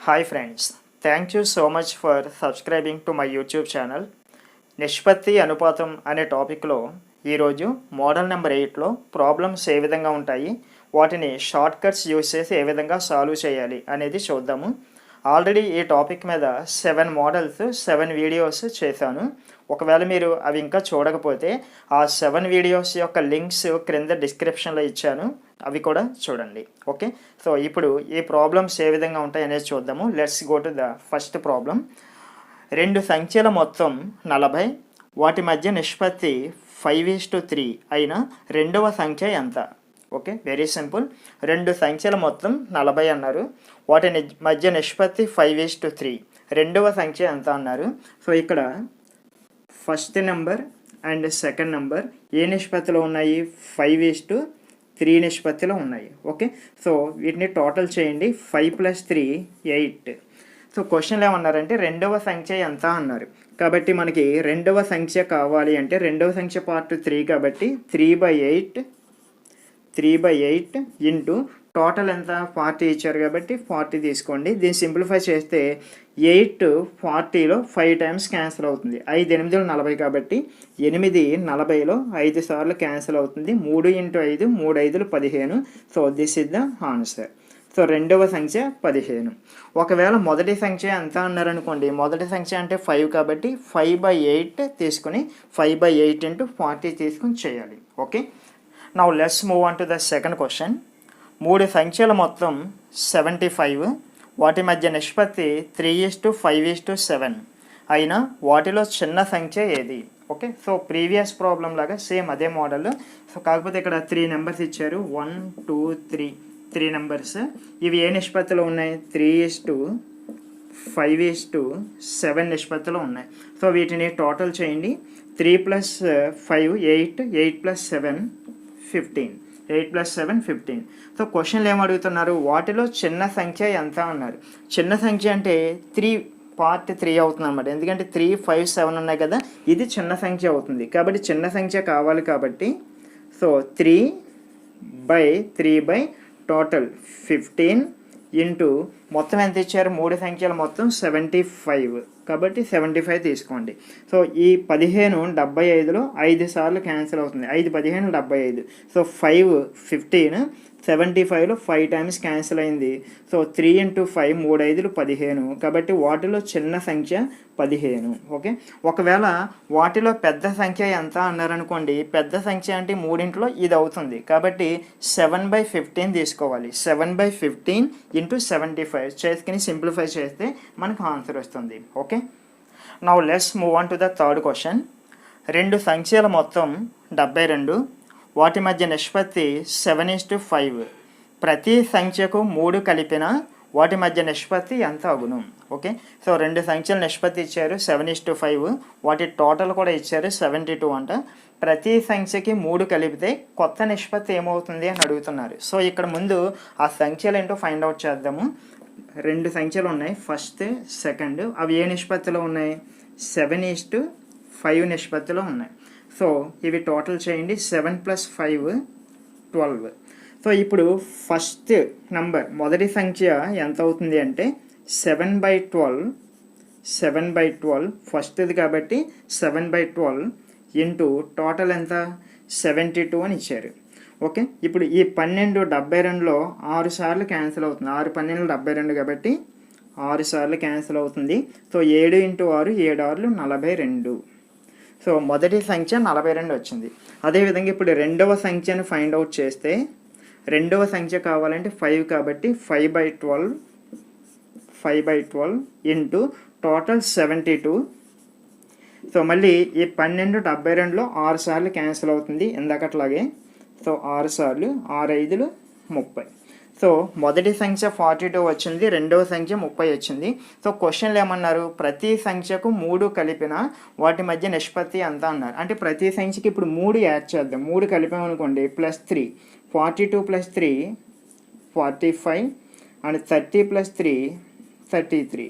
Hi friends, thank you so much for subscribing to my YouTube channel. నిష్పత్తి అనుపాతం అనే టాపిక్లో ఈరోజు మోడల్ నెంబర్ 8లో ప్రాబ్లమ్స్ ఏ విధంగా ఉంటాయి, వాటిని షార్ట్ కట్స్ యూస్ చేసి ఏ విధంగా సాల్వ్ చేయాలి అనేది చూద్దాము. ఆల్రెడీ ఈ టాపిక్ మీద 7 మోడల్స్ 7 వీడియోస్ చేశాను. ఒకవేళ మీరు అవి ఇంకా చూడకపోతే ఆ 7 వీడియోస్ యొక్క లింక్స్ క్రింద డిస్క్రిప్షన్లో ఇచ్చాను, అవి కూడా చూడండి. ఓకే, సో ఇప్పుడు ఈ ప్రాబ్లమ్స్ ఏ విధంగా ఉంటాయి అనేది చూద్దాము. Let's go to the first problem. రెండు సంఖ్యల మొత్తం 40, వాటి మధ్య నిష్పత్తి 5:3 అయిన రెండవ సంఖ్య ఎంత? Okay, very simple. రెండు సంఖ్యల మొత్తం 40 అన్నారు, వాటి మధ్య నిష్పత్తి 5:3, రెండవ సంఖ్య ఎంత అన్నారు. సో ఇక్కడ first number and second number ఏ నిష్పత్తిలో ఉన్నాయి? 5:3 నిష్పత్తిలో ఉన్నాయి. ఓకే, సో వీటిని టోటల్ చేయండి. 5 + 3 8. సో క్వశ్చన్లు ఏమన్నారంటే రెండవ సంఖ్య ఎంత అన్నారు. కాబట్టి మనకి రెండవ సంఖ్య కావాలి అంటే రెండవ సంఖ్య పార్ట్ 3 కాబట్టి 3/8 ఇంటూ టోటల్ ఎంత 40 ఇచ్చారు కాబట్టి 40 తీసుకోండి. దీన్ని సింప్లిఫై చేస్తే 8 40లో 5 టైమ్స్ క్యాన్సిల్ అవుతుంది. 5 8 40 కాబట్టి 8 40లో 5 సార్లు క్యాన్సిల్ అవుతుంది. 3 × 5 3 5 15. So this is the answer. So రెండవ సంఖ్య 15. ఒకవేళ మొదటి సంఖ్య ఎంత అన్నారనుకోండి, మొదటి సంఖ్య అంటే 5 కాబట్టి 5/8 తీసుకుని 5/8 × 40 తీసుకుని చేయాలి. Okay, now let's move on to the second question. మూడు సంఖ్యల మొత్తం 75, వాటి మధ్య నిష్పత్తి 3:5:7 అయినా వాటిలో చిన్న సంఖ్య ఏది? ఓకే, సో ప్రీవియస్ ప్రాబ్లం లాగా సేమ్ అదే మోడల్. సో కాకపోతే ఇక్కడ 3 నెంబర్స్ ఇచ్చారు, 1 2 3 నెంబర్స్. ఇవి ఏ నిష్పత్తిలో ఉన్నాయి? 3:5:7 నిష్పత్తిలో ఉన్నాయి. సో వీటిని టోటల్ చేయండి. 3 + 5 8, 8 + 7 15, 8 + 7 15. సో క్వశ్చన్లు ఏమడుగుతున్నారు? వాటిలో చిన్న సంఖ్య ఎంత అన్నారు. చిన్న సంఖ్య అంటే 3 పార్ట్ 3 అవుతుంది అన్నమాట. ఎందుకంటే 3 5 7 ఉన్నాయి కదా, ఇది చిన్న సంఖ్య అవుతుంది. కాబట్టి చిన్న సంఖ్య కావాలి కాబట్టి సో 3/3 టోటల్ 15 ఇంటూ మొత్తం ఎంత ఇచ్చారు? మూడు సంఖ్యలు మొత్తం 75 కాబట్టి 75 తీసుకోండి. సో ఈ 15 75లో 5 సార్లు క్యాన్సిల్ అవుతుంది. 5 15 75. సో 5 15, 75లో 5 టైమ్స్ క్యాన్సిల్ అయింది. సో 3 × 5 3 5 15 కాబట్టి వాటిలో చిన్న సంఖ్య 15. ఓకే, ఒకవేళ వాటిలో పెద్ద సంఖ్య ఎంత అన్నారనుకోండి, పెద్ద సంఖ్య అంటే మూడింట్లో ఇది అవుతుంది కాబట్టి 7/15 తీసుకోవాలి. 7/15 × 75 చేసుకుని సింప్లిఫై చేస్తే మనకు ఆన్సర్ వస్తుంది. Okay, now let's move on to the third question. రెండు సంఖ్యల మొత్తం 72, వాటి మధ్య నిష్పత్తి 7:5. ప్రతి సంఖ్యకు 3 కలిపిన వాటి మధ్య నిష్పత్తి ఎంత అగును? ఓకే, సో రెండు సంఖ్యల నిష్పత్తి ఇచ్చారు 7:5, వాటి టోటల్ కూడా ఇచ్చారు 72 అంట. ప్రతి సంఖ్యకి 3 కలిపితే కొత్త నిష్పత్తి ఏమవుతుంది అని అడుగుతున్నారు. సో ఇక్కడ ముందు ఆ సంఖ్యలు ఏంటో ఫైండ్ అవుట్ చేద్దాము. రెండు సంఖ్యలు ఉన్నాయి, ఫస్ట్ సెకండ్. అవి ఏ నిష్పత్తిలో ఉన్నాయి? 7:5 నిష్పత్తిలో ఉన్నాయి. సో ఇవి టోటల్ చేయండి. 7 + 5 12. సో ఇప్పుడు ఫస్ట్ నంబర్ మొదటి సంఖ్య ఎంత అవుతుంది అంటే 7/12 ఫస్ట్ది కాబట్టి 7/12 ఇంటూ టోటల్ ఎంత? 72 అని ఇచ్చారు. ఓకే, ఇప్పుడు ఈ 12 72లో 6 సార్లు క్యాన్సిల్ అవుతుంది. 6 12 72 కాబట్టి 6 సార్లు క్యాన్సిల్ అవుతుంది. సో 7 × 6 7 6 42. సో మొదటి సంఖ్య 42 వచ్చింది. అదేవిధంగా ఇప్పుడు రెండవ సంఖ్యను ఫైండ్ అవుట్ చేస్తే రెండవ సంఖ్య కావాలంటే 5 కాబట్టి 5/12 ఇంటూ టోటల్ 72. సో మళ్ళీ ఈ 12 72లో 6 సార్లు క్యాన్సిల్ అవుతుంది ఇందాకట్లాగే. సో 6 సార్లు 6 5 30. సో మొదటి సంఖ్య 42 వచ్చింది, రెండవ సంఖ్య 30 వచ్చింది. సో క్వశ్చన్లు ఏమన్నారు? ప్రతి సంఖ్యకు 3 కలిపిన వాటి మధ్య నిష్పత్తి ఎంత అన్నారు. అంటే ప్రతి సంఖ్యకి ఇప్పుడు 3 యాడ్ చేద్దాం. 3 కలిపామనుకోండి +3, 42 + 3 45 అండ్ 30 + 3 33.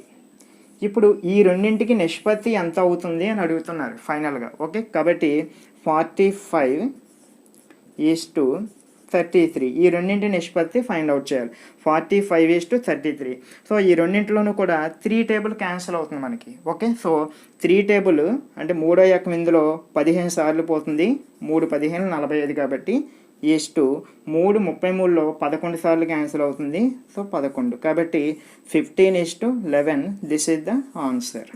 ఇప్పుడు ఈ రెండింటికి నిష్పత్తి ఎంత అవుతుంది అని అడుగుతున్నారు ఫైనల్గా. ఓకే, కాబట్టి 45:33 33. ఈ రెండింటి నిష్పత్తి ఫైండ్ అవుట్ చేయాలి. 45:33. సో ఈ రెండింటిలోనూ కూడా 3 టేబుల్ క్యాన్సిల్ అవుతుంది మనకి. ఓకే, సో 3 టేబుల్ అంటే 3వ ఎకం ఇందులో 15 సార్లు పోతుంది. 3 15 45 కాబట్టి ఈస్టు 3 33లో 11 సార్లు క్యాన్సిల్ అవుతుంది. సో 11 కాబట్టి 15:11. This is the answer.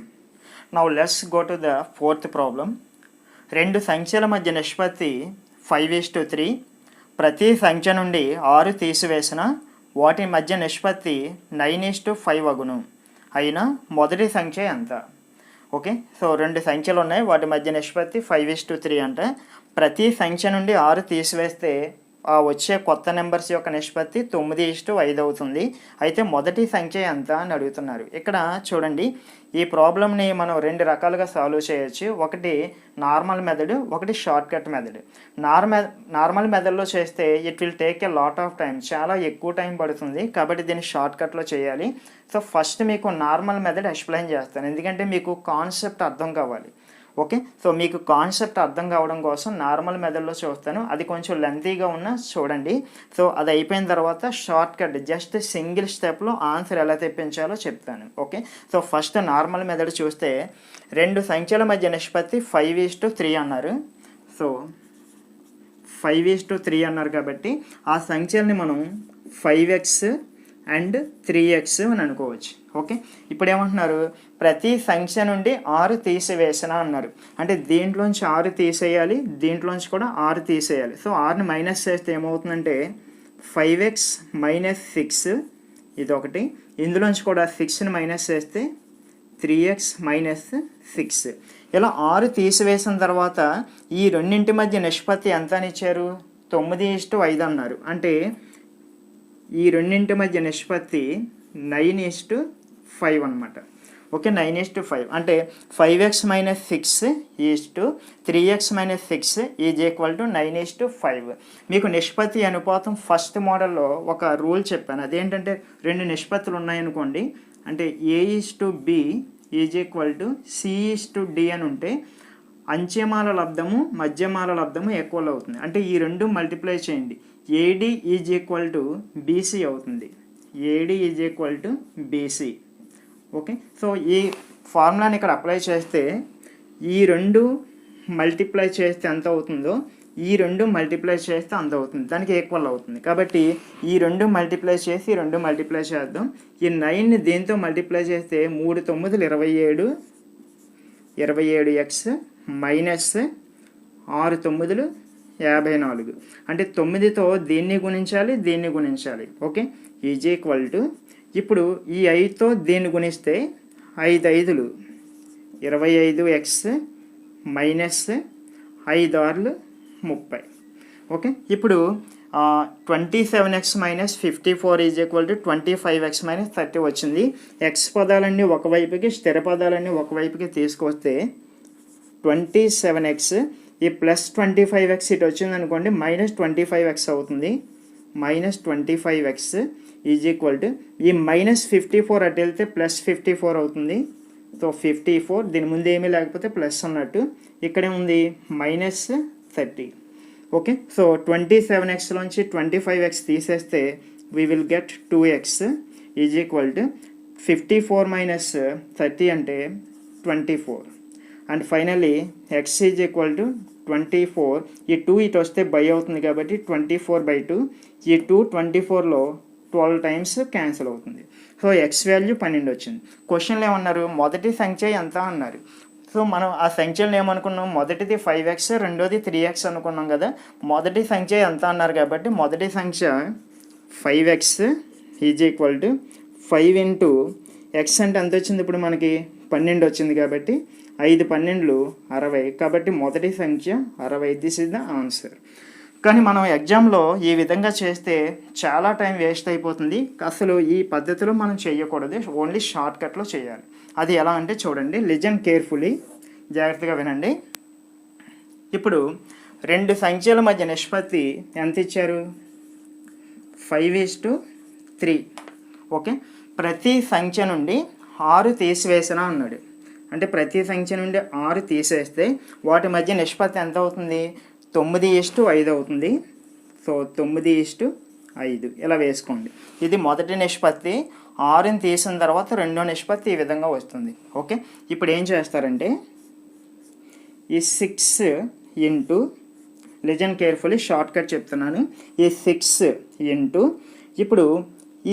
Now let's go to the fourth problem. రెండు సంఖ్యల మధ్య నిష్పత్తి 5:3. ప్రతి సంఖ్య నుండి 6 తీసివేసిన వాటి మధ్య నిష్పత్తి 9:5 అగును. అయినా మొదటి సంఖ్య ఎంత? ఓకే, సో రెండు సంఖ్యలు ఉన్నాయి, వాటి మధ్య నిష్పత్తి 5:3 అంటే ప్రతి సంఖ్య నుండి 6 తీసివేస్తే ఆ వచ్చే కొత్త నెంబర్స్ యొక్క నిష్పత్తి 9:5 అవుతుంది. అయితే మొదటి సంఖ్య ఎంత అని అడుగుతున్నారు. ఇక్కడ చూడండి, ఈ ప్రాబ్లమ్ని మనం రెండు రకాలుగా సాల్వ్ చేయొచ్చు. ఒకటి నార్మల్ మెథడ్, ఒకటి షార్ట్ కట్ మెథడ్. నార్మల్ మెథడ్లో చేస్తే it will take a lot of time, చాలా ఎక్కువ టైం పడుతుంది. కాబట్టి దీన్ని షార్ట్ కట్లో చేయాలి. సో ఫస్ట్ మీకు నార్మల్ మెథడ్ ఎక్స్ప్లెయిన్ చేస్తాను, ఎందుకంటే మీకు కాన్సెప్ట్ అర్థం కావాలి. ఓకే, సో మీకు కాన్సెప్ట్ అర్థం కావడం కోసం నార్మల్ మెథడ్లో చూస్తాను. అది కొంచెం లెంతీగా ఉన్నా చూడండి. సో అది అయిపోయిన తర్వాత షార్ట్ కట్ జస్ట్ సింగిల్ స్టెప్లో ఆన్సర్ ఎలా తెప్పించాలో చెప్తాను. Okay, so first normal method చూస్తే రెండు సంఖ్యల మధ్య నిష్పత్తి 5:3 అన్నారు. సో 5:3 అన్నారు కాబట్టి ఆ సంఖ్యల్ని మనం 5x అండ్ 3x అని అనుకోవచ్చు. ఓకే, ఇప్పుడు ఏమంటున్నారు, ప్రతి సంఖ్య నుండి 6 తీసివేసిన అన్నారు. అంటే దీంట్లోంచి 6 తీసేయాలి, దీంట్లోంచి కూడా 6 తీసేయాలి. సో 6ని మైనస్ చేస్తే ఏమవుతుందంటే 5x - 6 ఇదొకటి, ఇందులోంచి కూడా 6ని మైనస్ చేస్తే 3x - 6. ఇలా 6 తీసివేసిన తర్వాత ఈ రెండింటి మధ్య నిష్పత్తి ఎంత అని ఇచ్చారు? 9:5 అన్నారు. అంటే ఈ రెండింటి మధ్య నిష్పత్తి 9:5 అనమాట. ఓకే, 9:5 అంటే 5x - 6 3x - 6 is equal to 9:5. మీకు నిష్పత్తి అనుపాతం ఫస్ట్ మోడల్లో ఒక రూల్ చెప్పాను. అదేంటంటే రెండు నిష్పత్తులు ఉన్నాయనుకోండి, అంటే A:B is equal to C:D అని ఉంటే అంచెమాల లబ్ధము మధ్యమాల లబ్ధము ఈక్వల్ అవుతుంది. అంటే ఈ రెండు మల్టిప్లై చేయండి, AD is equal to BC అవుతుంది. AD is equal to BC. Okay, so ఈ ఫార్ములాని ఇక్కడ అప్లై చేస్తే ఈ రెండు మల్టిప్లై చేస్తే ఎంత అవుతుందో ఈ రెండు మల్టిప్లై చేస్తే అంత అవుతుంది, దానికి ఈక్వల్ అవుతుంది. కాబట్టి ఈ రెండు మల్టిప్లై చేసి ఈ రెండు మల్టిప్లై చేద్దాం. ఈ 9ని దీంతో మల్టిప్లై చేస్తే 3 9 27x మైనస్ 6 9 54. అంటే 9తో దీన్ని గుణించాలి, దీన్ని గుణించాలి. ఓకే, ఈజ్ ఈక్వల్ టు ఇప్పుడు ఈ 5తో దీన్ని గుణిస్తే 5 5 25x మైనస్ 5 6 30. ఓకే, ఇప్పుడు 27x - 54 is equal to 25x - 30 వచ్చింది. ఎక్స్ పదాలన్నీ ఒకవైపుకి, స్థిర పదాలన్నీ ఒకవైపుకి తీసుకొస్తే 27x ఈ ప్లస్ 25x ఇటు వచ్చింది అనుకోండి, -25x అవుతుంది. -25x ఈజ్ ఈక్వల్ టు ఈ -54 అటు వెళ్తే +54 అవుతుంది. సో 54, దీని ముందు ఏమీ లేకపోతే ప్లస్ అన్నట్టు, ఇక్కడే ఉంది -30. ఓకే, సో 27xలోంచి 25x తీసేస్తే we will get 2x is equal to 54 - 30 అంటే 24. And finally x is equal to 24. ఈ 2 ఇటు వస్తే బై అవుతుంది కాబట్టి 24/2. ఈ 2 24లో 12 టైమ్స్ క్యాన్సిల్ అవుతుంది. సో ఎక్స్ వాల్యూ 12 వచ్చింది. క్వశ్చన్లో ఏమన్నారు, మొదటి సంఖ్య ఎంత అన్నారు. సో మనం ఆ సంఖ్యలను ఏమనుకున్నాం, మొదటిది 5x, రెండోది 3x అనుకున్నాం కదా. మొదటి సంఖ్య ఎంత అన్నారు కాబట్టి మొదటి సంఖ్య 5x is equal to 5 into x అంటే ఎంత వచ్చింది, ఇప్పుడు మనకి 12 వచ్చింది కాబట్టి 5 12 60. కాబట్టి మొదటి సంఖ్య 60. This is the answer. కానీ మనం ఎగ్జామ్లో ఈ విధంగా చేస్తే చాలా టైం వేస్ట్ అయిపోతుంది. అసలు ఈ పద్ధతిలో మనం చేయకూడదు, ఓన్లీ షార్ట్ కట్లో చేయాలి. అది ఎలా అంటే చూడండి, లిజన్ కేర్ఫుల్లీ, జాగ్రత్తగా వినండి. ఇప్పుడు రెండు సంఖ్యల మధ్య నిష్పత్తి ఎంత ఇచ్చారు, 5:3. ఓకే, ప్రతి సంఖ్య నుండి 6 తీసివేసిన అన్నాడు. అంటే ప్రతి సంఖ్య నుండి 6 తీసేస్తే వాటి మధ్య నిష్పత్తి ఎంత అవుతుంది, 9:5 అవుతుంది. సో 9:5 ఇలా వేసుకోండి. ఇది మొదటి నిష్పత్తి. 6ని తీసిన తర్వాత రెండో నిష్పత్తి ఈ విధంగా వస్తుంది. ఓకే, ఇప్పుడు ఏం చేస్తారంటే ఈ 6 into, listen carefully, short cut చెప్తున్నాను. ఈ 6 ఇంటూ, ఇప్పుడు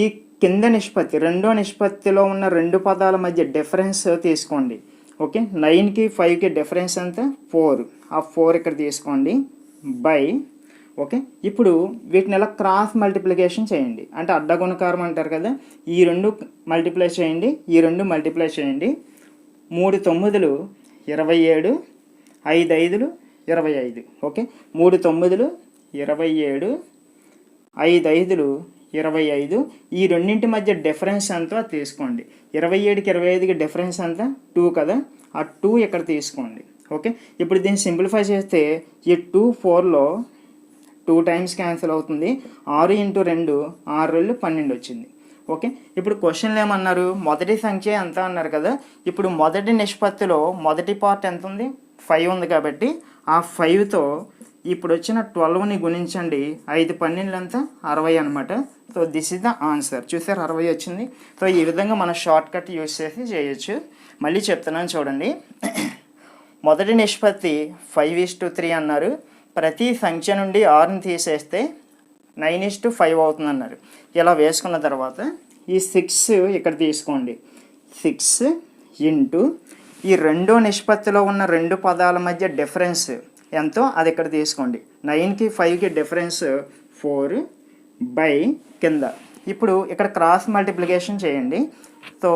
ఈ కింద నిష్పత్తి రెండో నిష్పత్తిలో ఉన్న రెండు పదాల మధ్య డిఫరెన్స్ తీసుకోండి. ఓకే, 9కి 5కి డిఫరెన్స్ ఎంత? 4. ఆ 4 ఇక్కడ తీసుకోండి బై. ఓకే, ఇప్పుడు వీటిని ఎలా క్రాస్ మల్టిప్లికేషన్ చేయండి, అంటే అడ్డగుణకారం అంటారు కదా. ఈ రెండు మల్టిప్లై చేయండి, ఈ రెండు మల్టిప్లై చేయండి. 3 9లు 27, 5 5లు 25. ఓకే, 3 9లు 27, 5 5లు 25. ఈ రెండింటి మధ్య డిఫరెన్స్ ఎంతో తీసుకోండి. 27కి 25కి డిఫరెన్స్ ఎంత? 2 కదా. ఆ 2 ఇక్కడ తీసుకోండి. ఓకే, ఇప్పుడు దీన్ని సింప్లిఫై చేస్తే ఈ 2 4లో 2 టైమ్స్ క్యాన్సిల్ అవుతుంది. 6 ఇంటూ 2 6 2 12 వచ్చింది. ఓకే, ఇప్పుడు క్వశ్చన్లు ఏమన్నారు? మొదటి సంఖ్య ఎంత అన్నారు కదా. ఇప్పుడు మొదటి నిష్పత్తిలో మొదటి పార్ట్ ఎంత ఉంది? 5 ఉంది కాబట్టి ఆ 5తో ఇప్పుడు వచ్చిన 12ని గుణించండి. 5 12 ఎంత? 60 అనమాట. So this is the answer. చూసారు, 60 వచ్చింది. సో ఈ విధంగా మనం షార్ట్ కట్ యూస్ చేసి చేయొచ్చు. మళ్ళీ చెప్తున్నాను చూడండి. మొదటి నిష్పత్తి 5:3 అన్నారు. ప్రతి సంఖ్య నుండి 6ని తీసేస్తే 9:5 అవుతుంది అన్నారు. ఇలా వేసుకున్న తర్వాత ఈ 6 ఇక్కడ తీసుకోండి. 6 ఇంటూ ఈ రెండో నిష్పత్తిలో ఉన్న రెండు పదాల మధ్య డిఫరెన్స్ ఎంతో అది ఇక్కడ తీసుకోండి. 9కి 5కి డిఫరెన్స్ 4 బై కింద. ఇప్పుడు ఇక్కడ క్రాస్ మల్టిప్లికేషన్ చేయండి. సో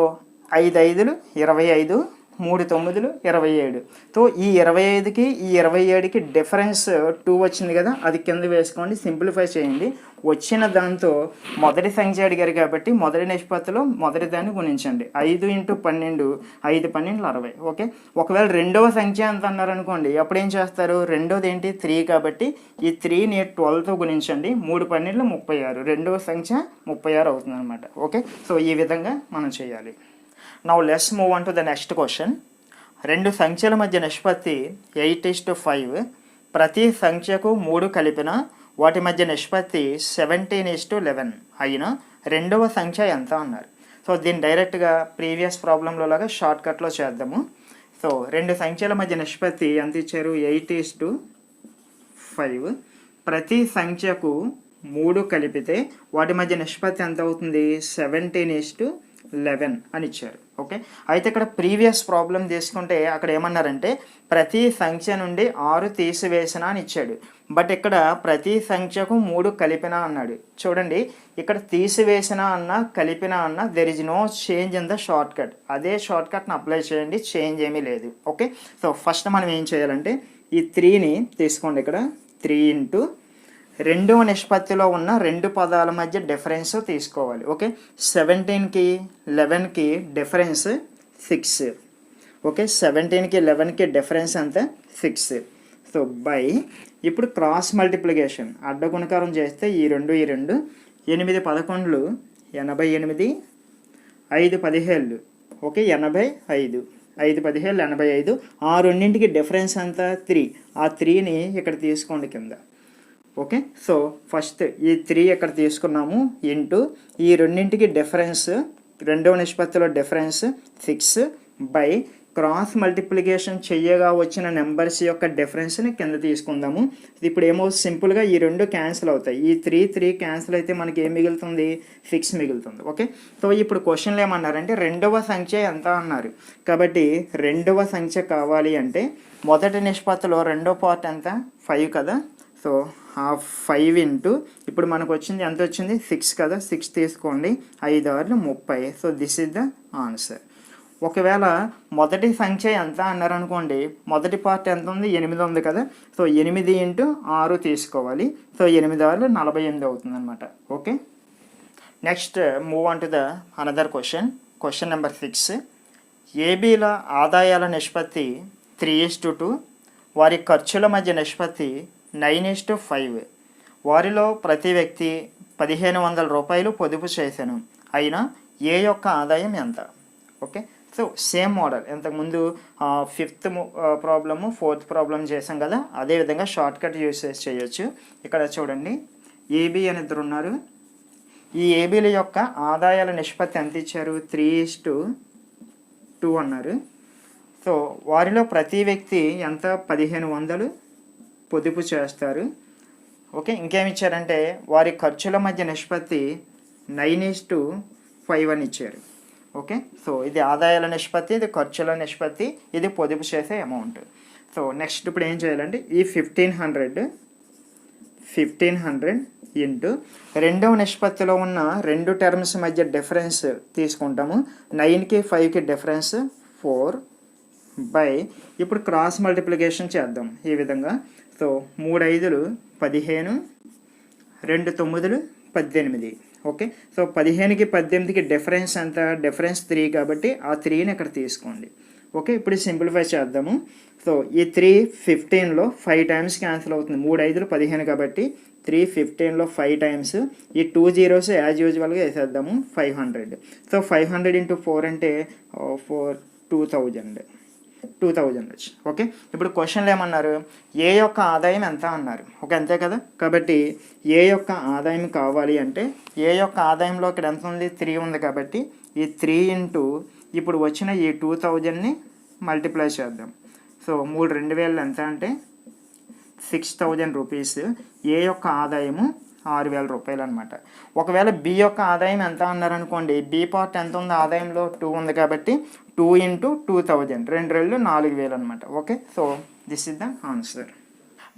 5 5లు 25, 3 9లు 27. సో ఈ 25కి ఈ 27కి డిఫరెన్స్ 2 వచ్చింది కదా, అది కింద వేసుకోండి. సింప్లిఫై చేయండి. వచ్చిన దాంతో మొదటి సంఖ్య అడిగారు కాబట్టి మొదటి నిష్పత్తిలో మొదటి దాన్ని గుణించండి. 5 ఇంటూ 12, 5 12 60. ఓకే, ఒకవేళ రెండవ సంఖ్య ఎంత అన్నారు అనుకోండి, అప్పుడు ఏం చేస్తారు? రెండోది ఏంటి? 3 కాబట్టి ఈ 3ని 12తో గుణించండి. 3 12 36. రెండవ సంఖ్య 36 అవుతుంది అనమాట. ఓకే, సో ఈ విధంగా మనం చేయాలి. Now let's move on to the next question. రెండు సంఖ్యల మధ్య నిష్పత్తి 8:5. ప్రతి సంఖ్యకు 3 కలిపిన వాటి మధ్య నిష్పత్తి 17:11 అయిన రెండవ సంఖ్య ఎంత అన్నారు. సో దీన్ని డైరెక్ట్గా ప్రీవియస్ ప్రాబ్లంలో లాగా షార్ట్ కట్లో చేద్దాము. సో రెండు సంఖ్యల మధ్య నిష్పత్తి ఎంత ఇచ్చారు? 8:5. ప్రతి సంఖ్యకు 3 కలిపితే వాటి మధ్య నిష్పత్తి ఎంత అవుతుంది? 17:11 అని ఇచ్చారు. ఓకే, అయితే ఇక్కడ ప్రీవియస్ ప్రాబ్లం తీసుకుంటే అక్కడ ఏమన్నారంటే ప్రతి సంఖ్య నుండి 6 తీసివేసిన అని ఇచ్చాడు. బట్ ఇక్కడ ప్రతి సంఖ్యకు 3 కలిపిన అన్నాడు. చూడండి, ఇక్కడ తీసివేసిన అన్న కలిపిన అన్న there is no change in the shortcut. అదే షార్ట్ కట్ని అప్లై చేయండి, చేంజ్ ఏమీ లేదు. ఓకే, సో ఫస్ట్ మనం ఏం చేయాలంటే ఈ 3ని తీసుకోండి. ఇక్కడ 3 ఇంటూ రెండవ నిష్పత్తిలో ఉన్న రెండు పదాల మధ్య డిఫరెన్స్ తీసుకోవాలి. ఓకే, 17కి 11కి డిఫరెన్స్ 6. ఓకే, 17కి 11కి డిఫరెన్స్ అంత 6. సో బై, ఇప్పుడు క్రాస్ మల్టిప్లికేషన్ అడ్డగుణకారం చేస్తే ఈ రెండు 8 11 88, 5 17. ఓకే, 85, 5 17 85. ఆ రెండింటికి డిఫరెన్స్ అంతా 3. ఆ 3ని ఇక్కడ తీసుకోండి కింద. ఓకే, సో ఫస్ట్ ఈ 3 ఇక్కడ తీసుకున్నాము ఇంటూ ఈ రెండింటికి డిఫరెన్స్ రెండవ నిష్పత్తిలో డిఫరెన్స్ 6 బై క్రాస్ మల్టిప్లికేషన్ చెయ్యగా వచ్చిన నెంబర్స్ యొక్క డిఫరెన్స్ని కింద తీసుకుందాము. ఇప్పుడు ఏమో సింపుల్గా ఈ రెండు క్యాన్సిల్ అవుతాయి. ఈ 3 క్యాన్సిల్ అయితే మనకి ఏం మిగులుతుంది? 6 మిగులుతుంది. ఓకే, సో ఇప్పుడు క్వశ్చన్లు ఏమన్నారంటే రెండవ సంఖ్య ఎంత అన్నారు. కాబట్టి రెండవ సంఖ్య కావాలి అంటే మొదటి నిష్పత్తిలో రెండో పార్ట్ ఎంత? 5 కదా. సో ఆ 5 ఇంటూ ఇప్పుడు మనకు వచ్చింది ఎంత వచ్చింది? 6 కదా. 6 తీసుకోండి. 5 6 30. So this is the answer. ఒకవేళ మొదటి సంఖ్య ఎంత అన్నారు అనుకోండి, మొదటి పార్ట్ ఎంత ఉంది? 8 ఉంది కదా. సో 8 ఇంటూ 6 తీసుకోవాలి. సో 8 6 48 అవుతుంది అనమాట. Okay, next move on to the another question. Question number 6. ఏబీల ఆదాయాల నిష్పత్తి 3:2. వారి ఖర్చుల మధ్య నిష్పత్తి 9:5. వారిలో ప్రతి వ్యక్తి 1500 రూపాయలు పొదుపు చేశాను. అయినా ఏ యొక్క ఆదాయం ఎంత? ఓకే, సో సేమ్ మోడల్ ఇంతకుముందు 5th ప్రాబ్లము 4th ప్రాబ్లం చేసాం కదా, అదేవిధంగా షార్ట్ కట్ యూస్ చేసి చేయొచ్చు. ఇక్కడ చూడండి, ఏబి అని ఇద్దరు ఉన్నారు. ఈ ఏబీల యొక్క ఆదాయాల నిష్పత్తి ఎంత ఇచ్చారు? 3:2 అన్నారు. సో వారిలో ప్రతి వ్యక్తి ఎంత? 1500 పొదుపు చేస్తారు. ఓకే, ఇంకేమిచ్చారంటే వారి ఖర్చుల మధ్య నిష్పత్తి 9:5 అని ఇచ్చారు. ఓకే, సో ఇది ఆదాయాల నిష్పత్తి, ఇది ఖర్చుల నిష్పత్తి, ఇది పొదుపు చేసే అమౌంట్. సో నెక్స్ట్ ఇప్పుడు ఏం చేయాలంటే ఈ 1500 ఇంటూ రెండవ నిష్పత్తిలో ఉన్న రెండు టర్మ్స్ మధ్య డిఫరెన్స్ తీసుకుంటాము. 9కి 5కి డిఫరెన్స్ 4 బై ఇప్పుడు క్రాస్ మల్టిప్లికేషన్ చేద్దాం ఈ విధంగా. సో 3 5 15, 2 9 18. ఓకే, సో 15కి 18కి డిఫరెన్స్ ఎంత? డిఫరెన్స్ 3 కాబట్టి ఆ 3ని ఇక్కడ తీసుకోండి. ఓకే, ఇప్పుడు సింప్లిఫై చేద్దాము. సో ఈ 3 15లో 5 టైమ్స్ క్యాన్సిల్ అవుతుంది. 3 5 15 కాబట్టి 3 15లో 5 టైమ్స్. ఈ 2 zeros యాజ్ యూజువల్గా వేసేద్దాము. 500. సో 500 ఇంటూ 4 అంటే 2000 వచ్చి. ఓకే, ఇప్పుడు క్వశ్చన్లు ఏమన్నారు? ఏ యొక్క ఆదాయం ఎంత అన్నారు. ఓకే, అంతే కదా. కాబట్టి ఏ యొక్క ఆదాయం కావాలి అంటే ఏ యొక్క ఆదాయంలో ఇక్కడ ఎంత ఉంది? 3 ఉంది కాబట్టి ఈ 3 ఇంటూ ఇప్పుడు వచ్చిన ఈ 2000ని మల్టిప్లై చేద్దాం. సో 3 2000 ఎంత అంటే 6000 రూపీస్. ఏ యొక్క ఆదాయము 6000 రూపాయలు అనమాట. ఒకవేళ బి యొక్క ఆదాయం ఎంత అన్నారనుకోండి, బి పార్ట్ ఎంత ఉంది? ఆదాయంలో 2 ఉంది కాబట్టి 2 ఇంటూ 2000, 2 4000 అనమాట. Okay, so this is the answer.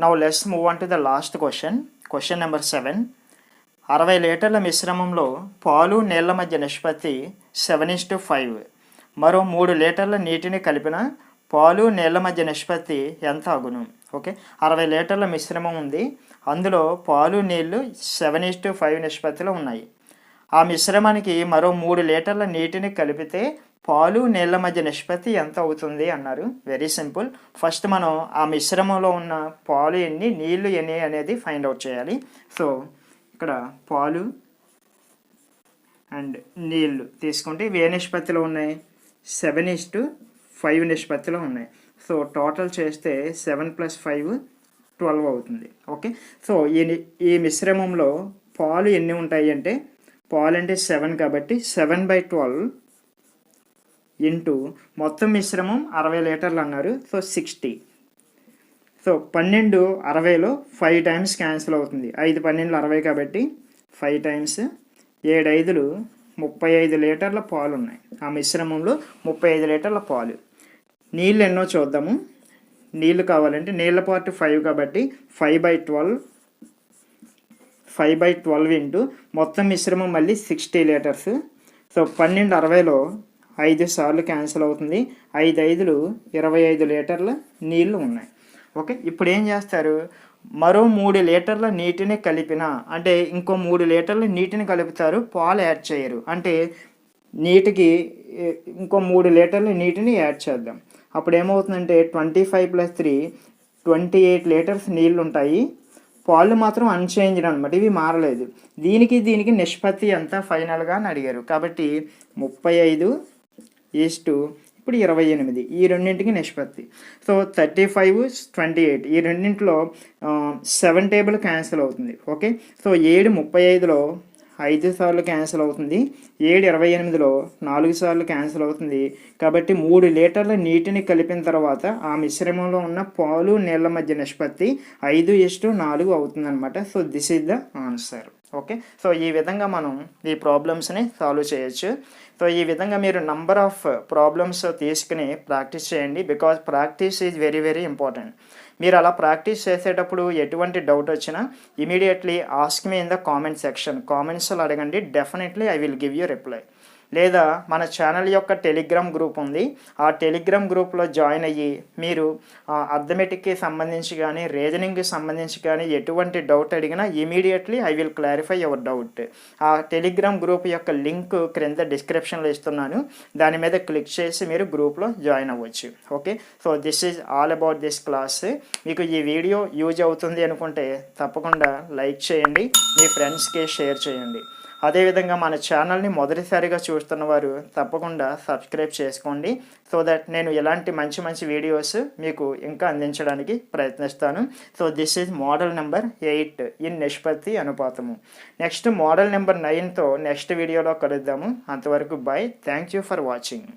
Now let's move on to the last question. Question number 7. 60 లీటర్ల మిశ్రమంలో పాలు నీళ్ల మధ్య నిష్పత్తి 7:5. మరో 3 లీటర్ల నీటిని కలిపిన పాలు నీళ్ల మధ్య నిష్పత్తి ఎంత అగును? ఓకే, 60 లీటర్ల మిశ్రమం ఉంది. అందులో పాలు నీళ్లు 7:5 నిష్పత్తిలో ఉన్నాయి. ఆ మిశ్రమానికి మరో 3 లీటర్ల నీటిని కలిపితే పాలు నీళ్ల మధ్య నిష్పత్తి ఎంత అవుతుంది అన్నారు. Very simple. ఫస్ట్ మనం ఆ మిశ్రమంలో ఉన్న పాలు ఎన్ని, నీళ్లు ఎన్ని అనేది ఫైండ్ అవుట్ చేయాలి. సో ఇక్కడ పాలు అండ్ నీళ్లు తీసుకుంటే ఇవి ఏ నిష్పత్తిలో ఉన్నాయి? 7:5 నిష్పత్తిలో ఉన్నాయి. సో టోటల్ చేస్తే 7 + 5 12 అవుతుంది. ఓకే, సో ఈ మిశ్రమంలో పాలు ఎన్ని ఉంటాయి అంటే పాలు అంటే 7 కాబట్టి 7/12 ఇంటూ మొత్తం మిశ్రమం 60 లీటర్లు అన్నారు. సో 60. సో 12 60లో 5 టైమ్స్ క్యాన్సిల్ అవుతుంది. 5 12 60 కాబట్టి 5 టైమ్స్ 7 5 35 లీటర్ల పాలు ఉన్నాయి. ఆ మిశ్రమంలో 35 లీటర్ల పాలు. నీళ్ళు ఎన్నో చూద్దాము. నీళ్ళు కావాలంటే నీళ్ళ పార్ట్ 5 కాబట్టి 5/12 ఇంటూ మొత్తం మిశ్రమం మళ్ళీ 60 లీటర్స్. సో 12 60లో 5 సార్లు క్యాన్సిల్ అవుతుంది. 5 5 25 లీటర్ల నీళ్లు ఉన్నాయి. ఓకే, ఇప్పుడు ఏం చేస్తారు? మరో 3 లీటర్ల నీటిని కలిపిన అంటే ఇంకో 3 లీటర్ల నీటిని కలుపుతారు, పాలు యాడ్ చేయరు. అంటే నీటికి ఇంకో 3 లీటర్ల నీటిని యాడ్ చేద్దాం. అప్పుడు ఏమవుతుందంటే 25 + 3 28 లీటర్స్ నీళ్ళు ఉంటాయి. పాలు మాత్రం అన్చేంజ్డ్ అనమాట, ఇవి మారలేదు. దీనికి నిష్పత్తి ఎంత ఫైనల్గా అని అడిగారు. కాబట్టి 35 ఇప్పుడు 28 ఈ రెండింటికి నిష్పత్తి. సో 35 28 ఈ రెండింటిలో 7 టేబుల్ క్యాన్సిల్ అవుతుంది. ఓకే, సో 7 35లో 5 సార్లు క్యాన్సిల్ అవుతుంది. 7 28లో 4 సార్లు క్యాన్సిల్ అవుతుంది. కాబట్టి 3 లీటర్ల నీటిని కలిపిన తర్వాత ఆ మిశ్రమంలో ఉన్న పాలు నీళ్ళ మధ్య నిష్పత్తి 5:4 అవుతుంది అనమాట. So this is the answer. Okay, so ఈ విధంగా మనం ఈ ప్రాబ్లమ్స్ని సాల్వ్ చేయొచ్చు. సో ఈ విధంగా మీరు నంబర్ ఆఫ్ ప్రాబ్లమ్స్ తీసుకుని ప్రాక్టీస్ చేయండి. Because practice is very very important. మీరు అలా ప్రాక్టీస్ చేసేటప్పుడు ఎటువంటి డౌట్ వచ్చినా immediately ask me in the comment section. కామెంట్స్లో అడగండి, definitely I will give you reply. లేదా మన ఛానల్ యొక్క టెలిగ్రామ్ గ్రూప్ ఉంది. ఆ టెలిగ్రామ్ గ్రూప్లో జాయిన్ అయ్యి మీరు అర్థమెటిక్కి సంబంధించి కానీ రీజనింగ్కి సంబంధించి కానీ ఎటువంటి డౌట్ అడిగినా immediately I will clarify your doubt. ఆ టెలిగ్రామ్ గ్రూప్ యొక్క లింక్ క్రింద డిస్క్రిప్షన్లో ఇస్తున్నాను. దాని మీద క్లిక్ చేసి మీరు గ్రూప్లో జాయిన్ అవ్వచ్చు. Okay, so this is all about this class. మీకు ఈ వీడియో యూజ్ అవుతుంది అనుకుంటే తప్పకుండా లైక్ చేయండి, మీ ఫ్రెండ్స్కి షేర్ చేయండి. అదేవిధంగా మన ఛానల్ని మొదటిసారిగా చూస్తున్న వారు తప్పకుండా సబ్స్క్రైబ్ చేసుకోండి. సో దట్ నేను ఇలాంటి మంచి మంచి వీడియోస్ మీకు ఇంకా అందించడానికి ప్రయత్నిస్తాను. So this is model number 8 ఇన్ నిష్పత్తి అనుపాతము. నెక్స్ట్ మోడల్ నెంబర్ 9తో నెక్స్ట్ వీడియోలో కలుద్దాము. అంతవరకు bye. Thank you for watching.